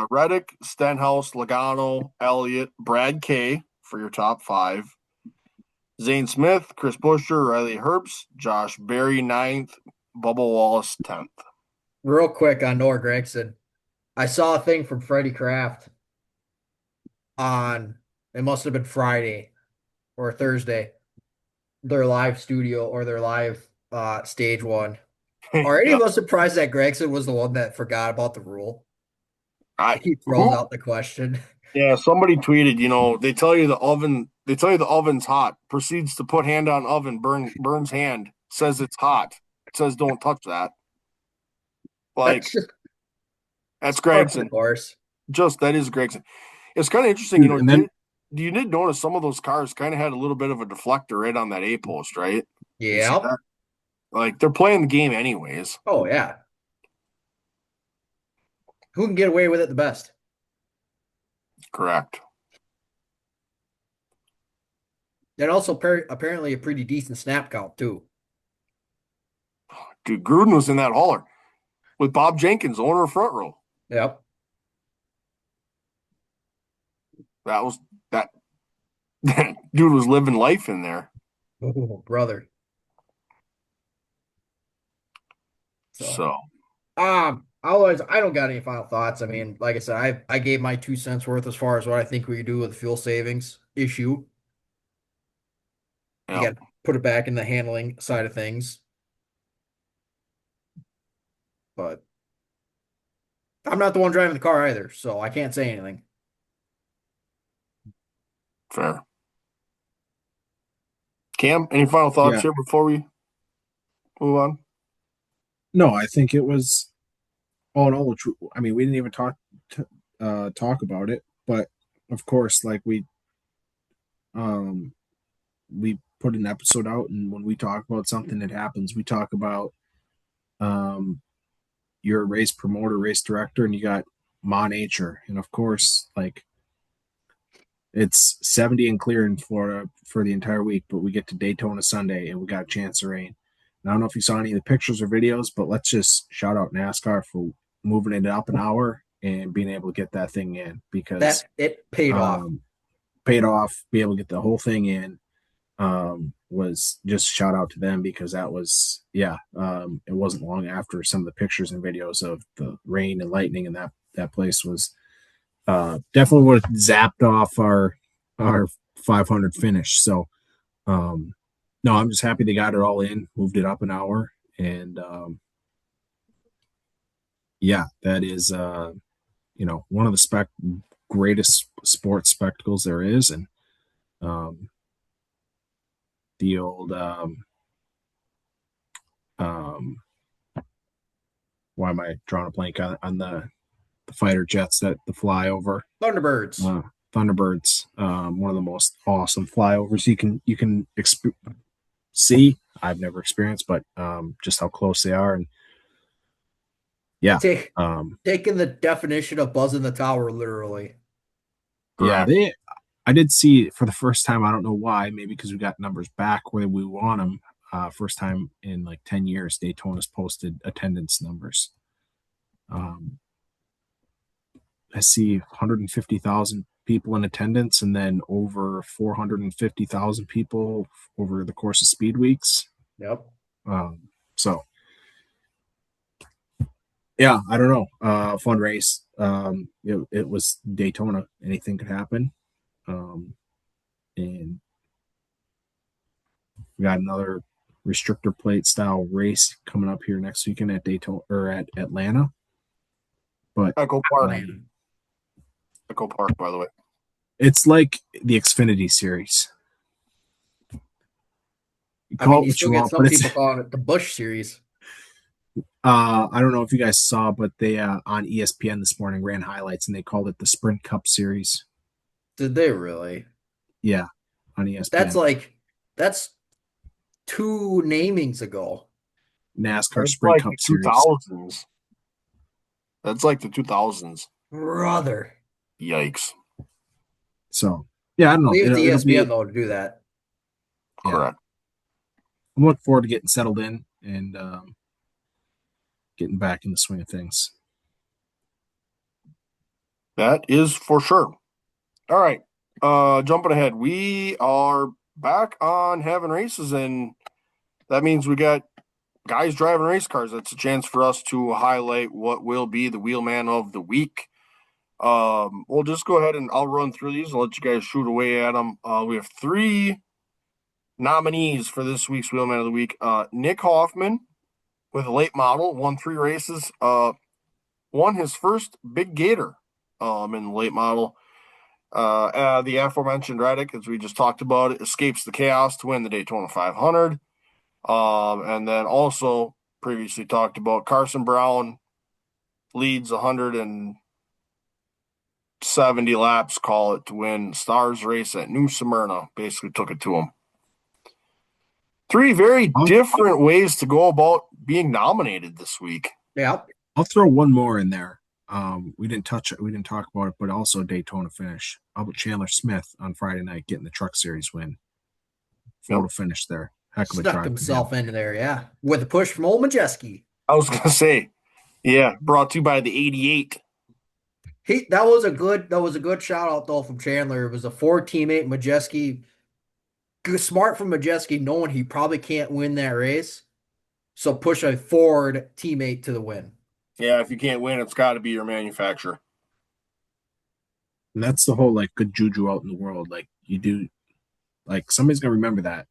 Reddick, Stenhouse, Logano, Elliott, Brad K for your top 5. Zane Smith, Chris Buescher, Riley Herbst, Josh Berry 9th, Bubba Wallace 10th. Real quick on Noah Gregson. I saw a thing from Freddie Kraft it must have been Friday or Thursday, their live studio or their live stage one. Are any of us surprised that Gregson was the one that forgot about the rule? He throws out the question. Yeah, somebody tweeted, they tell you the oven's hot, proceeds to put hand on oven, burns hand, says it's hot, says don't touch that. Like, that's Gregson. Of course. That is Gregson. It's kind of interesting, you did notice some of those cars kind of had a little bit of a deflector right on that A post, right? Yeah. Like, they're playing the game anyways. Oh, yeah. Who can get away with it the best? Correct. And also apparently a pretty decent snap count, too. Dude, Gruden was in that hauler with Bob Jenkins, owner of Front Row. Yep. That dude was living life in there. Oh, brother. So. Otherwise, I don't got any final thoughts. I mean, like I said, I gave my 2 cents worth as far as what I think we could do with the fuel savings issue. You got to put it back in the handling side of things. But I'm not the one driving the car either, so I can't say anything. Fair. Cam, any final thoughts here before we move on? No, I think it was all in all true. I mean, we didn't even talk about it, but of course, like we put an episode out, and when we talk about something that happens, we talk about you're a race promoter, race director, and you got Ma Nature, and of course, like it's 70 and clear in Florida for the entire week, but we get to Daytona Sunday and we got a chance of rain. And I don't know if you saw any of the pictures or videos, but let's just shout out NASCAR for moving it up an hour and being able to get that thing in, because it paid off. Be able to get the whole thing in was just shout out to them, because that was it wasn't long after some of the pictures and videos of the rain and lightning, and that place was definitely would have zapped off our 500 finish. So no, I'm just happy they got it all in, moved it up an hour, and that is one of the greatest sports spectacles there is. And the old why am I drawing a blank on the fighter jets that the flyover? Thunderbirds. One of the most awesome flyovers you can see. I've never experienced, but just how close they are. And taking the definition of buzzing the tower literally. Yeah, I did see for the first time. I don't know why. Maybe because we got numbers back where we want them. First time in like 10 years, Daytona's posted attendance numbers. I see 150,000 people in attendance, and then over 450,000 people over the course of speed weeks. Yep. So yeah, I don't know. Fun race. It was Daytona. Anything could happen. And we got another restrictor plate style race coming up here next weekend at Daytona or at Atlanta. But Echo Park. Echo Park, by the way. It's like the Xfinity series. You still get some people calling it the Busch series. I don't know if you guys saw, but they on ESPN this morning ran highlights and they called it the Sprint Cup Series. Did they really? Yeah, on ESPN. That's 2 namings ago. NASCAR That's Sprint like Cup the 2000s. Series. That's like the 2000s. Brother. Yikes. So, yeah, I don't know. Leave it to ESPN, though, to do that. Yeah. Correct. I'm looking forward to getting settled in and getting back in the swing of things. That is for sure. All right. Jumping ahead. We are back on having races, and that means we got guys driving race cars. That's a chance for us to highlight what will be the Wheelman of the week. We'll just go ahead and I'll run through these and let you guys shoot away at them. We have 3 nominees for this week's Wheelman of the week. Nick Hoffman with a late model, won 3 races. Won his first big gator in the late model. The aforementioned Reddick, as we just talked about, escapes the chaos to win the Daytona 500. And then also previously talked about Carson Brown leads 170 laps, call it, to win Stars race at New Smyrna. Basically took it to him. 3 very different ways to go about being nominated this week. Yeah. I'll throw one more in there. We didn't talk about it, but also Daytona finish. How about Chandler Smith on Friday night getting the Truck Series win? Photo finish there. Heck of a drive. Snuck himself into there, yeah. With a push from old Majeski. I was gonna say, yeah, brought to you by the 88. That was a good shout out though from Chandler. It was a 4 teammate Majeski. Smart from Majeski, knowing he probably can't win that race. So push a Ford teammate to the win. Yeah, if you can't win, it's got to be your manufacturer. And that's the whole like good juju out in the world. Like you do, like somebody's gonna remember that.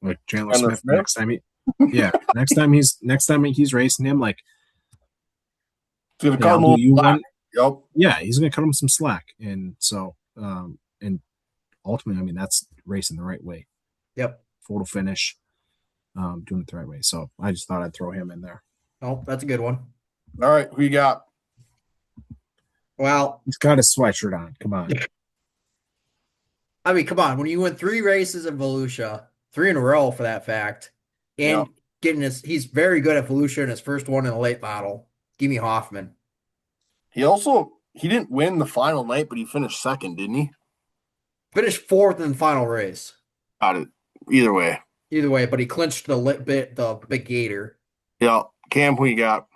Like Chandler Smith next time next time he's racing him, like he's gonna cut him a little slack. Yep. Yeah, he's gonna cut him some slack. And so and ultimately, I mean, that's racing the right way. Yep. Photo finish, doing it the right way. So I just thought I'd throw him in there. Oh, that's a good one. All right, who you got? Well, he's got his sweatshirt on. Come on. I mean, come on. When you win 3 races in Volusia, 3 in a row for that fact, and he's very good at Volusia in his first one in a late model. Give me Hoffman. He didn't win the final night, but he finished second, didn't he? Finished 4th in the final race. Got it. Either way, but he clinched the big gator. Yeah, Cam, who you got?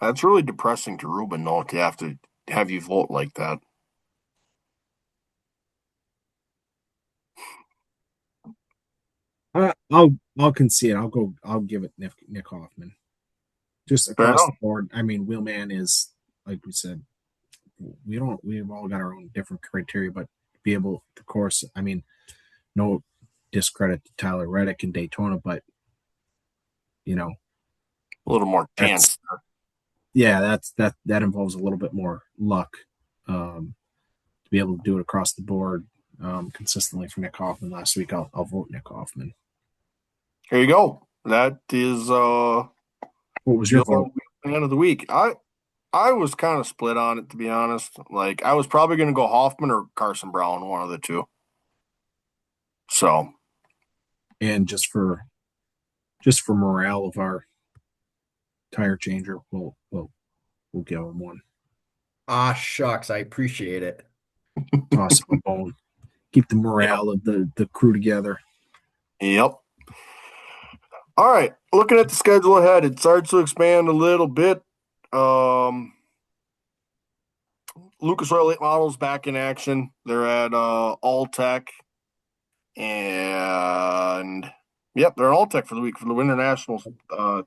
That's really depressing to Ruben, though, to have you vote like that. I'll concede. I'll give it Nick Hoffman. Just across the board. I mean, Wheelman is, like we said, we've all got our own different criteria, but be able, of course, I mean, no discredit to Tyler Reddick in Daytona, but you know, a little more chance. Yeah, that involves a little bit more luck to be able to do it across the board consistently for Nick Hoffman last week. I'll vote Nick Hoffman. There you go. That is what was your vote? Man of the week. I was kind of split on it, to be honest. Like, I was probably going to go Hoffman or Carson Brown, one of the two. So, and just for morale of our tire changer, we'll give him one. Ah, shucks, I appreciate it. Toss him a bone. keep the morale of the crew together. Yep. All right. Looking at the schedule ahead, it starts to expand a little bit. Lucas Oil Late Models back in action. They're at All Tech. And yep, they're All Tech for the week for the Winter Nationals.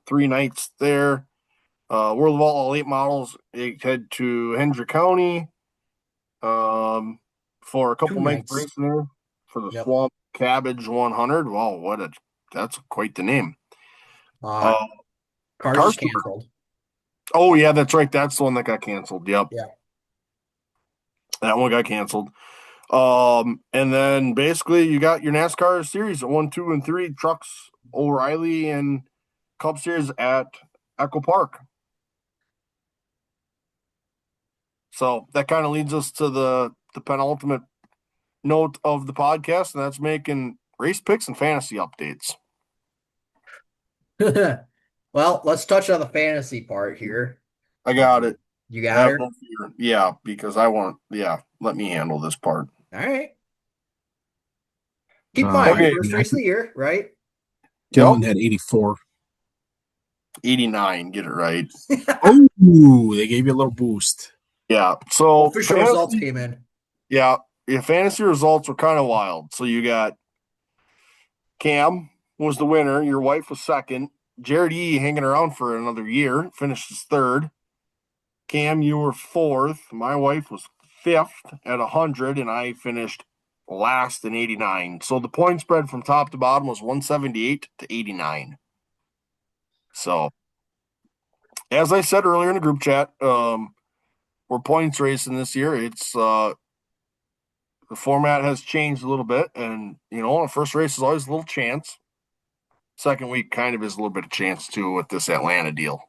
3 nights there. World of All Late Models, they head to Hendrick County for a couple 2 nights nights. racing there for the Yep. Swamp Cabbage 100. Wow, that's quite the name. Cars Cars is canceled. Oh yeah, that's right. That's the one that got canceled. Yep. Yeah. That one got canceled. And then basically you got your NASCAR series 1, 2, and 3 trucks, O'Reilly and Cup Series at Echo Park. So that kind of leads us to the penultimate note of the podcast, and that's making race picks and fantasy updates. Well, let's touch on the fantasy part here. I got it. You got her? Yeah, because let me handle this part. All right. Keep in mind, Okay. first race of the year, right? Dylan had 84. 89, get it right. Oh, they gave you a little boost. Yeah, so Official results came in. Yeah, fantasy results were kind of wild. So you got Cam was the winner. Your wife was second. Jared E hanging around for another year, finished as third. Cam, you were fourth. My wife was fifth at 100, and I finished last in 89. So the point spread from top to bottom was 178 to 89. So, as I said earlier in the group chat, we're points racing this year. It's the format has changed a little bit, and the first race is always a little chance. Second week kind of is a little bit of chance too with this Atlanta deal.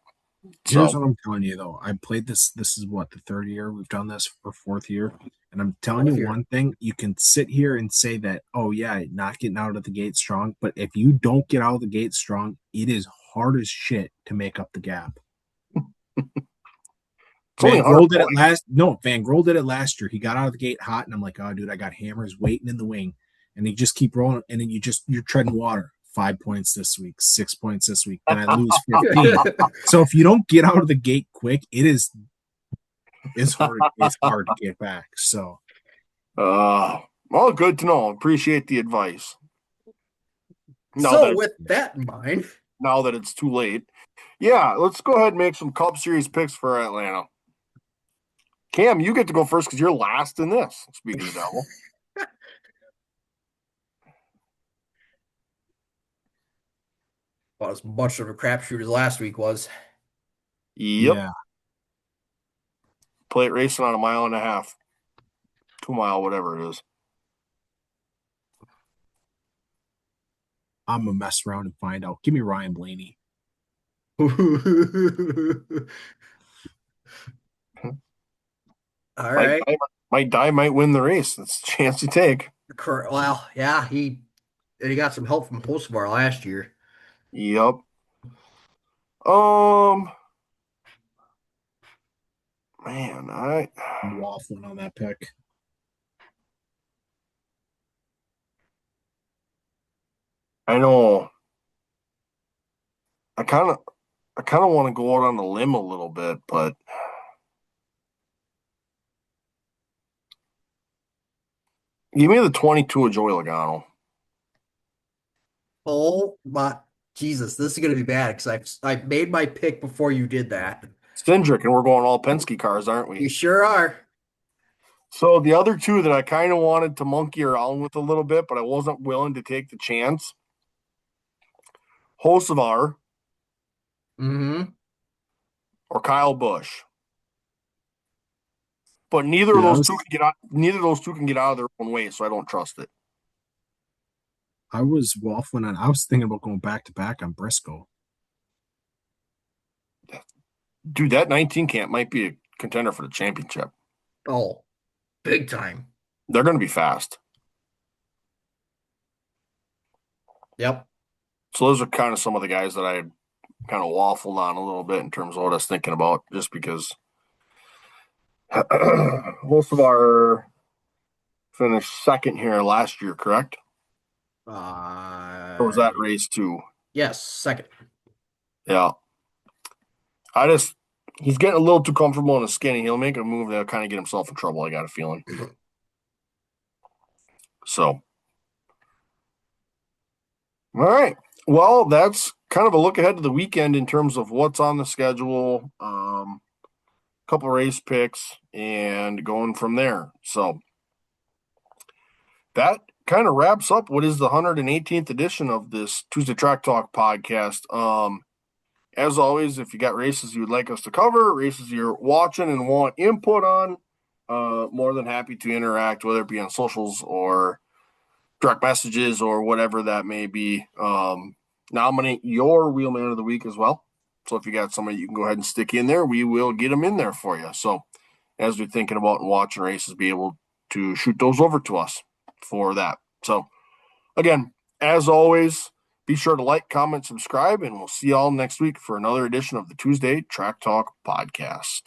Here's what I'm telling you though. I played this. This is what, the third year we've done this, or fourth year. And I'm telling you one thing, you can sit here and say that, oh yeah, not getting out of the gate strong. But if you don't get out of the gate strong, it is hard as shit to make up the gap. Van Grohl did it last year. He got out of the gate hot, and I'm like, oh dude, I got hammers waiting in the wing. And you just keep rolling, and then you're treading water. 5 points this week, 6 points this week, then I lose 15. So if you don't get out of the gate quick, it's hard to get back. So well, good to know. Appreciate the advice. With that in mind, now that it's too late, yeah, let's go ahead and make some Cup Series picks for Atlanta. Cam, you get to go first because you're last in this. Speaking of the devil. Well, as much of a crapshoot as last week was. Yep. Yeah. Plate racing on 1.5 miles, 2 mile, whatever it is. I'm gonna mess around and find out. Give me Ryan Blaney. All right. My die might win the race. That's a chance you take. Well, yeah, he got some help from Hocevar last year. Yep. Man, I'm waffling on that pick. I know. I kind of want to go out on the limb a little bit, but give me the 22 of Joey Logano. Oh my Jesus, this is gonna be bad because I made my pick before you did that. Cindric, and we're going all Penske cars, aren't we? You sure are. So the other two that I kind of wanted to monkey around with a little bit, but I wasn't willing to take the chance. Hocevar. Or Kyle Busch. But neither of those two can get out of their own way, so I don't trust it. I was waffling on. I was thinking about going back to back on Briscoe. Dude, that 19 camp might be a contender for the championship. Oh, big time. They're going to be fast. Yep. So those are kind of some of the guys that I kind of waffled on a little bit in terms of what I was thinking about, just because most of our finished second here last year, correct? Or was that race 2? Yes, second. Yeah. He's getting a little too comfortable in his skin, and he'll make a move that'll kind of get himself in trouble, I got a feeling. So, all right. Well, that's kind of a look ahead to the weekend in terms of what's on the schedule, couple race picks, and going from there. So, that kind of wraps up what is the 118th edition of this Tuesday Track Talk podcast. As always, if you got races you would like us to cover, races you're watching and want input on, more than happy to interact, whether it be on socials or direct messages or whatever that may be. Nominate your Wheelman of the Week as well. So if you got somebody you can go ahead and stick in there, we will get them in there for you. So as we're thinking about and watching races, be able to shoot those over to us for that. So again, as always, be sure to like, comment, subscribe, and we'll see y'all next week for another edition of the Tuesday Track Talk podcast.